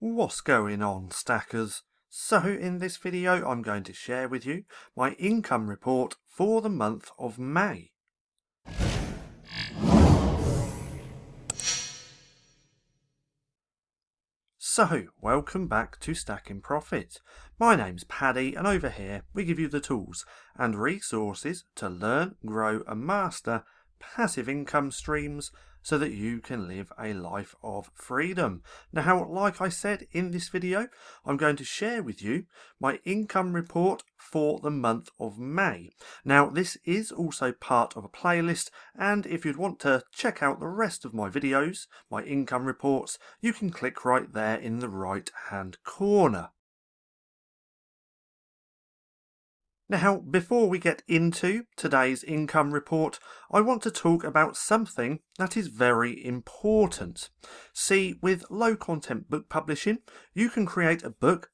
What's going on, stackers? So in this video I'm going to share with you my income report for the month of May. So, welcome back to StackinProfit. My name's Paddy, and over here we give you the tools and resources to learn, grow and master passive income streams so that you can live a life of freedom. Now, like I said in this video, I'm going to share with you my income report for the month of May. Now, this is also part of a playlist, and if you'd want to check out the rest of my videos, my income reports, you can click right there in the right hand corner. Now, before we get into today's income report, I want to talk about something that is very important. See, with low content book publishing, you can create a book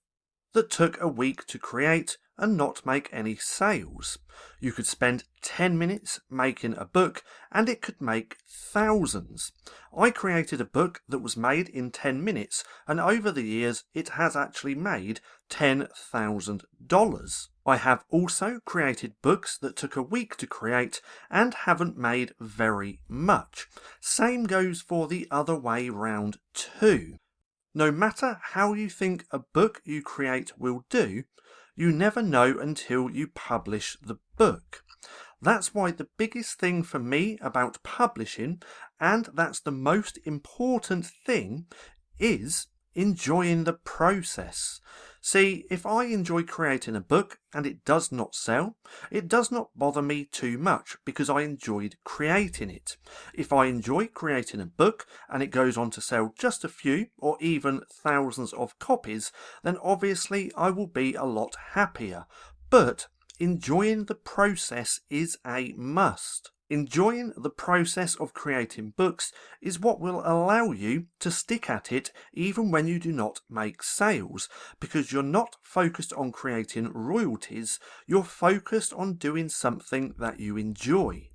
that took a week to create and not make any sales. You could spend 10 minutes making a book and it could make thousands. I created a book that was made in 10 minutes and over the years it has actually made $10,000. I have also created books that took a week to create and haven't made very much. Same goes for the other way round too. No matter how you think a book you create will do, you never know until you publish the book. That's why the biggest thing for me about publishing, and that's the most important thing, is enjoying the process. See, if I enjoy creating a book and it does not sell, it does not bother me too much because I enjoyed creating it. If I enjoy creating a book and it goes on to sell just a few or even thousands of copies, then obviously I will be a lot happier. But enjoying the process is a must. Enjoying the process of creating books is what will allow you to stick at it even when you do not make sales, because you're not focused on creating royalties, you're focused on doing something that you enjoy.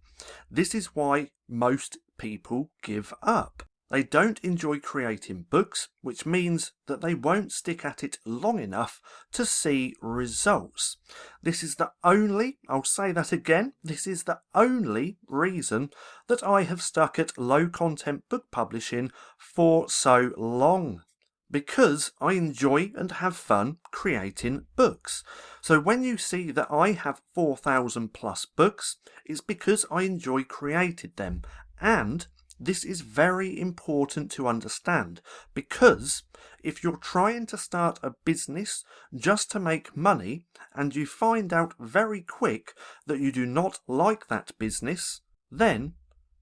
This is why most people give up. They don't enjoy creating books, which means that they won't stick at it long enough to see results. This is the only, I'll say that again, this is the only reason that I have stuck at low content book publishing for so long. Because I enjoy and have fun creating books. So when you see that I have 4,000 plus books, it's because I enjoy creating them, and this is very important to understand, because if you're trying to start a business just to make money and you find out very quick that you do not like that business, then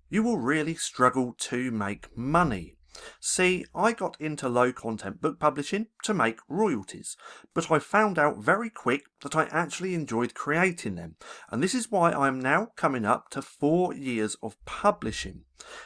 you will really struggle to make money. See, I got into low content book publishing to make royalties, but I found out very quick that I actually enjoyed creating them, and this is why I am now coming up to 4 years of publishing.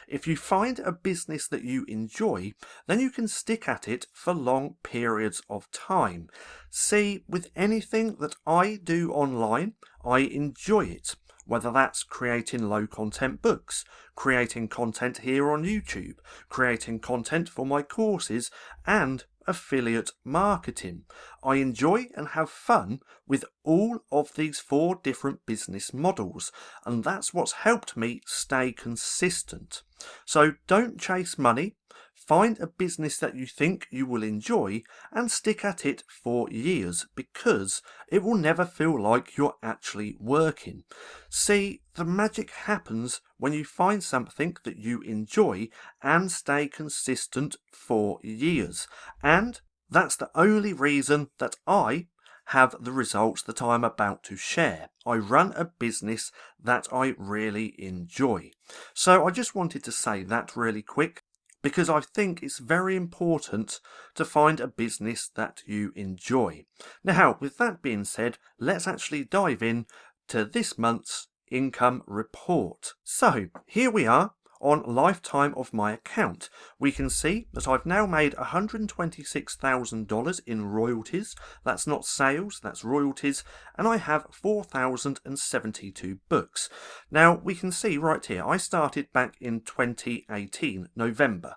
If you find a business that you enjoy, then you can stick at it for long periods of time. See, with anything that I do online, I enjoy it. Whether that's creating low content books, creating content here on YouTube, creating content for my courses, and affiliate marketing. I enjoy and have fun with all of these 4 different business models, and that's what's helped me stay consistent. So don't chase money. Find a business that you think you will enjoy and stick at it for years, because it will never feel like you're actually working. See, the magic happens when you find something that you enjoy and stay consistent for years. And that's the only reason that I have the results that I'm about to share. I run a business that I really enjoy. So I just wanted to say that really quick, because I think it's very important to find a business that you enjoy. Now, with that being said, let's actually dive in to this month's income report. So, here we are on lifetime of my account, we can see that I've now made $126,000 in royalties. That's not sales, that's royalties, and I have 4,072 books. Now we can see right here, I started back in 2018, November.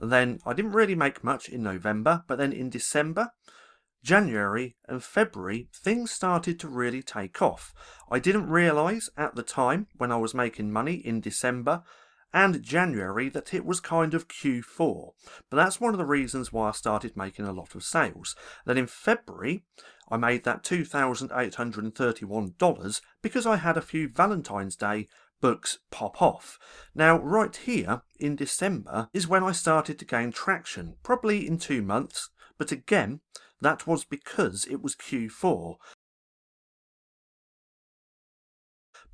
Then I didn't really make much in November, but then in December, January and February, things started to really take off. I didn't realise at the time when I was making money in December and January that it was kind of Q4. But that's one of the reasons why I started making a lot of sales. Then in February, I made that $2,831 because I had a few Valentine's Day books pop off. Now right here in December is when I started to gain traction, probably in 2 months, but again, that was because it was Q4.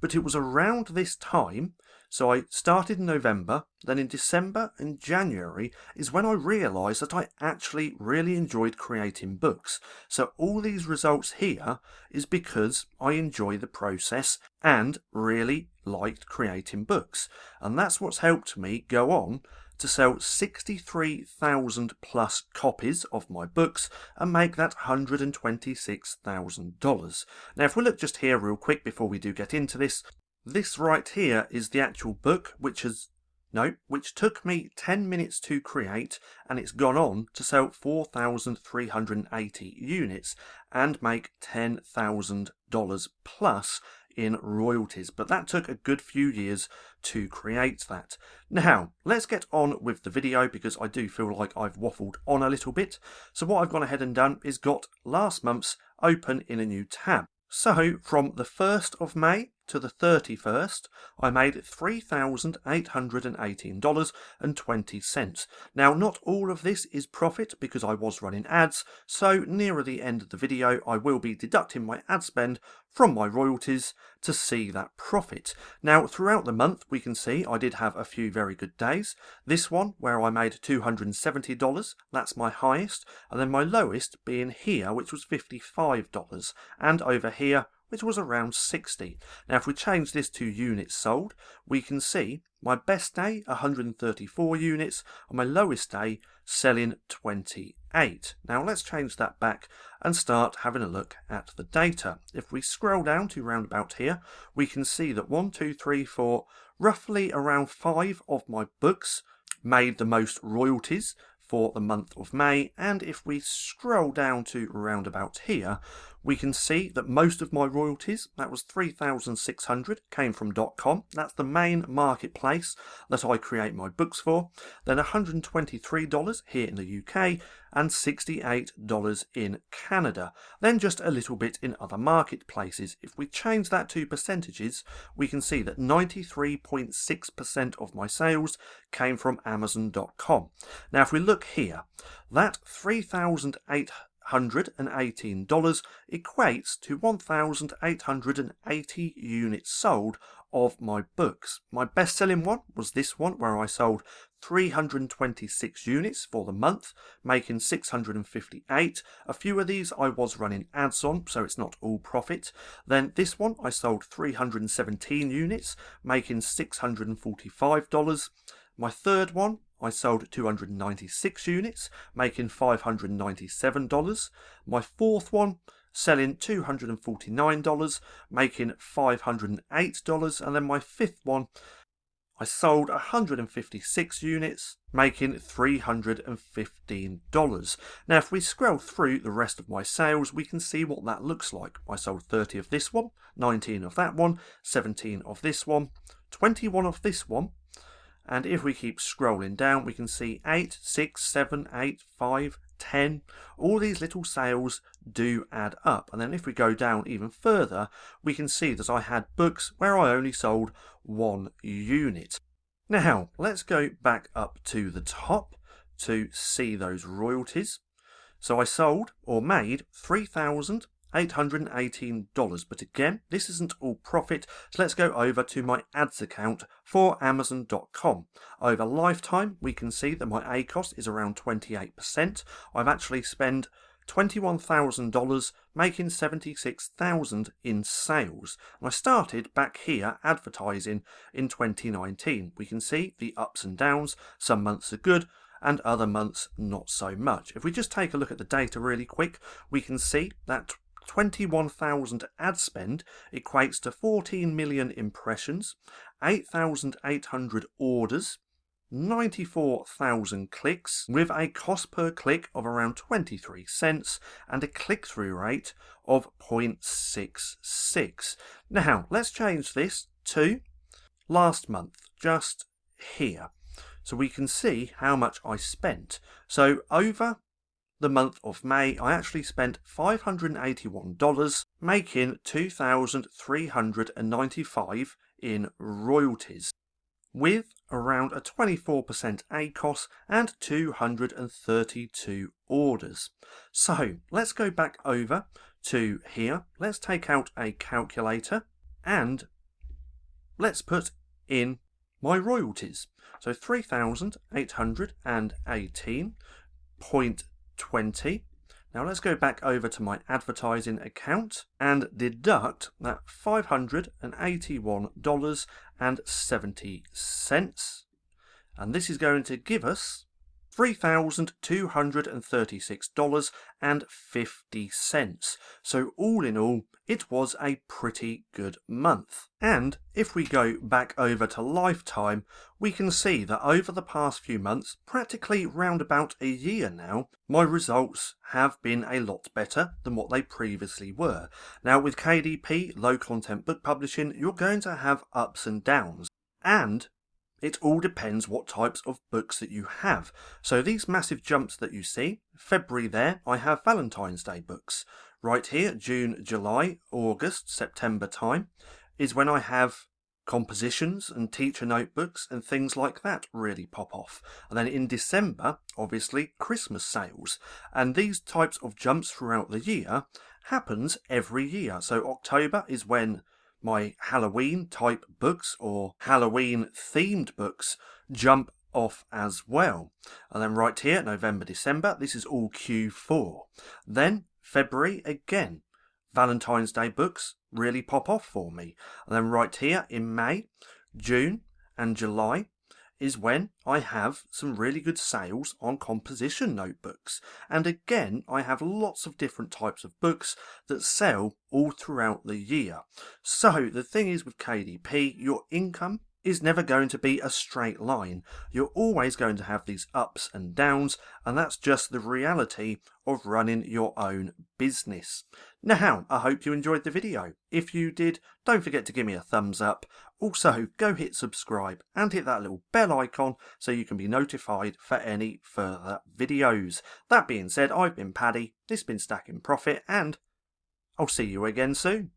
But it was around this time, so I started in November, then in December and January is when I realised that I actually really enjoyed creating books. So all these results here is because I enjoy the process and really liked creating books. And that's what's helped me go on to sell 63,000 plus copies of my books and make that $126,000. Now if we look just here real quick before we do get into this right here is the actual book which took me 10 minutes to create, and it's gone on to sell 4,380 units and make $10,000 plus in royalties, but that took a good few years to create that. Now let's get on with the video because I do feel like I've waffled on a little bit. So what I've gone ahead and done is got last month's open in a new tab. So from the 1st of May to the 31st, I made $3,818.20. Now, not all of this is profit because I was running ads, so nearer the end of the video, I will be deducting my ad spend from my royalties to see that profit. Now, throughout the month, we can see I did have a few very good days. This one, where I made $270, that's my highest, and then my lowest being here, which was $55, and over here, which was around 60. Now if we change this to units sold, we can see my best day 134 units and my lowest day selling 28. Now let's change that back and start having a look at the data. If we scroll down to round about here, we can see that 1, 2, 3, 4, roughly around 5 of my books made the most royalties for the month of May, and if we scroll down to round about here, we can see that most of my royalties, that was 3,600, came from .com. That's the main marketplace that I create my books for. Then $123 here in the UK and $68 in Canada. Then just a little bit in other marketplaces. If we change that to percentages, we can see that 93.6% of my sales came from Amazon.com. Now if we look here, that $3,818 equates to 1,880 units sold of my books. My best selling one was this one where I sold 326 units for the month, making 658. A few of these I was running ads on, so it's not all profit. Then this one I sold 317 units, making $645. My third one I sold 296 units, making $597. My fourth one, selling $249, making $508. And then my fifth one, I sold 156 units, making $315. Now, if we scroll through the rest of my sales, we can see what that looks like. I sold 30 of this one, 19 of that one, 17 of this one, 21 of this one. And if we keep scrolling down, we can see 8, 6, 7, 8, 5, 10. All these little sales do add up. And then if we go down even further, we can see that I had books where I only sold 1 unit. Now, let's go back up to the top to see those royalties. So I sold or made $3,818. But again, this isn't all profit, so let's go over to my ads account for Amazon.com. Over lifetime, we can see that my ACoS is around 28%. I've actually spent $21,000, making $76,000 in sales. And I started back here advertising in 2019. We can see the ups and downs. Some months are good and other months not so much. If we just take a look at the data really quick, we can see that 21,000 ad spend equates to 14 million impressions, 8,800 orders, 94,000 clicks, with a cost per click of around 23 cents and a click-through rate of 0.66. Now, let's change this to last month, just here, so we can see how much I spent. So over the month of May, I actually spent $581, making $2,395 in royalties, with around a 24% ACOS and 232 orders. So let's go back over to here. Let's take out a calculator and let's put in my royalties. So 3,818.20. Now let's go back over to my advertising account and deduct that $581.70. And this is going to give us $3,236.50. So all in all, it was a pretty good month. And if we go back over to lifetime, we can see that over the past few months, practically round about a year now, my results have been a lot better than what they previously were. Now with KDP, low content book publishing, you're going to have ups and downs. And it all depends what types of books that you have. So these massive jumps that you see, February there, I have Valentine's Day books. Right here, June, July, August, September time, is when I have compositions and teacher notebooks and things like that really pop off. And then in December, obviously, Christmas sales. And these types of jumps throughout the year happens every year. So October is when my Halloween type books or Halloween themed books jump off as well. And then right here, November, December, this is all Q4. Then February again, Valentine's Day books really pop off for me. And then right here in May, June and July is when I have some really good sales on composition notebooks. And again, I have lots of different types of books that sell all throughout the year. So the thing is with KDP, your income is never going to be a straight line. You're always going to have these ups and downs, and that's just the reality of running your own business. Now, I hope you enjoyed the video. If you did, don't forget to give me a thumbs up. Also, go hit subscribe and hit that little bell icon so you can be notified for any further videos. That being said, I've been Paddy, this has been StackinProfit, and I'll see you again soon.